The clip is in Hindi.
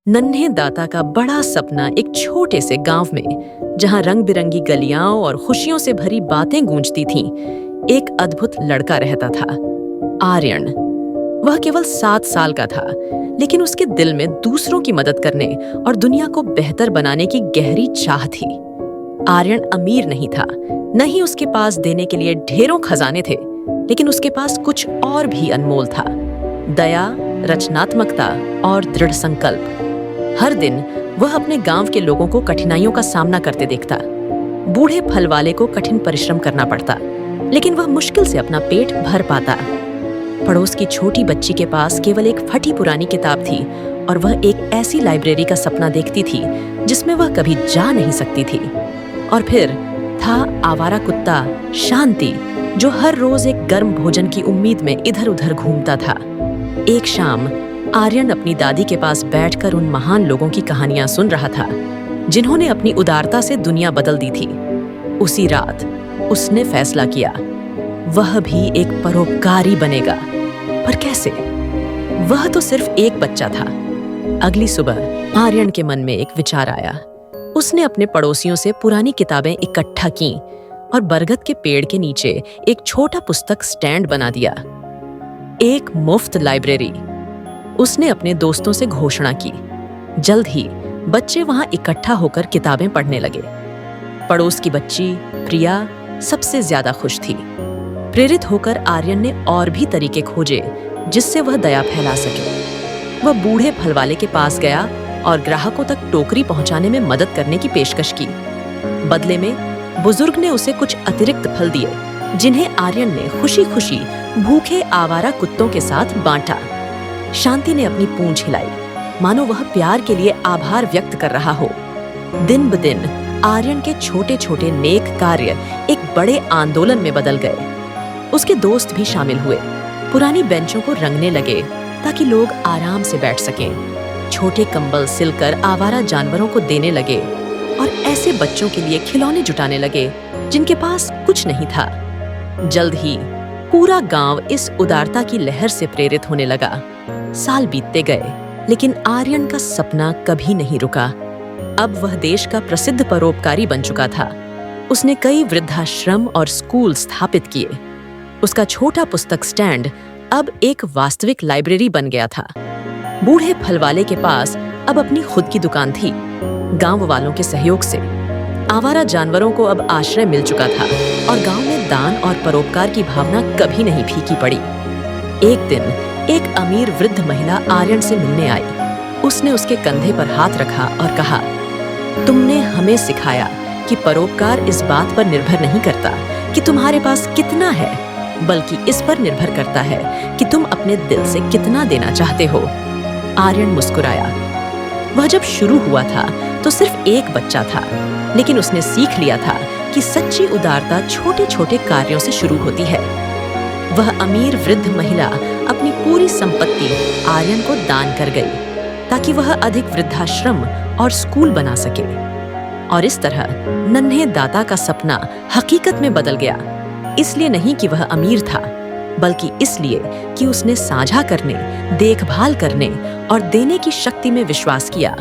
नन्हे दाता का बड़ा सपना एक छोटे से गांव में, जहां रंग बिरंगी गलियां और खुशियों से भरी बातें गूंजती थीं, एक अद्भुत लड़का रहता था, आर्यन। वह केवल 7 साल का था, लेकिन उसके दिल में दूसरों की मदद करने और दुनिया को बेहतर बनाने की गहरी चाह थी। आर्यन अमीर नहीं था, न ही उसके पास देने के लिए ढेरों खजाने थे, लेकिन उसके पास कुछ और भी अनमोल था: दया, रचनात्मकता और दृढ़ संकल्प। हर दिन वह अपने गांव के लोगों को कठिनाइयों का सामना करते देखता। बूढ़े फल वाले को कठिन परिश्रम करना पड़ता, लेकिन वह मुश्किल से अपना पेट भर पाता। पड़ोस की छोटी बच्ची के पास केवल एक फटी पुरानी किताब थी, और वह एक ऐसी लाइब्रेरी का सपना देखती थी जिसमें वह कभी जा नहीं सकती थी। और फिर था आवारा कुत्ता शांति, जो हर रोज एक गर्म भोजन की उम्मीद में इधर-उधर घूमता था। एक शाम आर्यन अपनी दादी के पास बैठकर उन महान लोगों की कहानियां सुन रहा था, जिन्होंने अपनी उदारता से दुनिया बदल दी थी। उसी रात उसने फैसला किया, वह भी एक परोपकारी बनेगा। पर कैसे? वह तो सिर्फ एक बच्चा था। अगली सुबह आर्यन के मन में एक विचार आया। उसने अपने पड़ोसियों से पुरानी किताबें इकट्ठा कीं और बरगद के पेड़ के नीचे एक छोटा पुस्तक स्टैंड बना दिया। एक मुफ्त लाइब्रेरी, उसने अपने दोस्तों से घोषणा की। जल्द ही बच्चे वहां इकट्ठा होकर किताबें पढ़ने लगे। पड़ोस की बच्ची प्रिया सबसे ज्यादा खुश थी। प्रेरित होकर आर्यन ने और भी तरीके खोजे जिससे वह दया फैला सके। वह बूढ़े फल वाले के पास गया और ग्राहकों तक टोकरी पहुंचाने में मदद करने की पेशकश की। बदले में बुजुर्ग ने उसे कुछ अतिरिक्त फल दिए, जिन्हें आर्यन ने खुशी-खुशी भूखे आवारा कुत्तों के साथ बांटा। शांति ने अपनी पूंछ हिलाई, मानो वह प्यार के लिए आभार व्यक्त कर रहा हो। दिन ब दिन आर्यन के छोटे-छोटे नेक कार्य एक बड़े आंदोलन में बदल गए। उसके दोस्त भी शामिल हुए। पुरानी बेंचों को रंगने लगे ताकि लोग आराम से बैठ सकें। छोटे कंबल सिलकर आवारा जानवरों को देने लगे और ऐसे बच्चों के लिए खिलौने जुटाने लगे जिनके पास कुछ नहीं था। जल्द ही पूरा गांव इस उदारता की लहर से प्रेरित होने लगा। साल बीतते गए, लेकिन आर्यन का सपना कभी नहीं रुका। अब वह देश का प्रसिद्ध परोपकारी बन चुका था। उसने कई वृद्धाश्रम और स्कूल स्थापित किए। उसका छोटा पुस्तक स्टैंड अब एक वास्तविक लाइब्रेरी बन गया था। बूढ़े फल वाले के पास अब अपनी खुद की दुकान थी। गांव वालों के सहयोग से आवारा जानवरों को अब आश्रय मिल चुका था, और गांव में दान और परोपकार की भावना कभी नहीं फीकी पड़ी। एक दिन एक अमीर वृद्ध महिला आर्यन से मिलने आई। उसने उसके कंधे पर हाथ रखा और कहा, तुमने हमें सिखाया कि परोपकार इस बात पर निर्भर नहीं करता कि तुम्हारे पास कितना है, बल्कि इस पर निर्भर करता है कि तुम अपने दिल से कितना देना चाहते हो। आर्यन मुस्कुराया। वह जब शुरू हुआ था तो सिर्फ एक बच्चा था, लेकिन उसने सीख लिया था कि सच्ची उदारता छोटे-छोटे कार्यों से शुरू होती है। वह अमीर वृद्ध महिला अपनी पूरी संपत्ति आर्यन को दान कर गई, ताकि वह अधिक वृद्धाश्रम और स्कूल बना सके। और इस तरह नन्हे दाता का सपना हकीकत में बदल गया। इसलिए नहीं कि वह अमीर था, बल्कि इसलिए कि उसने साझा करने, देखभाल करने और देने की शक्ति में विश्वास किया।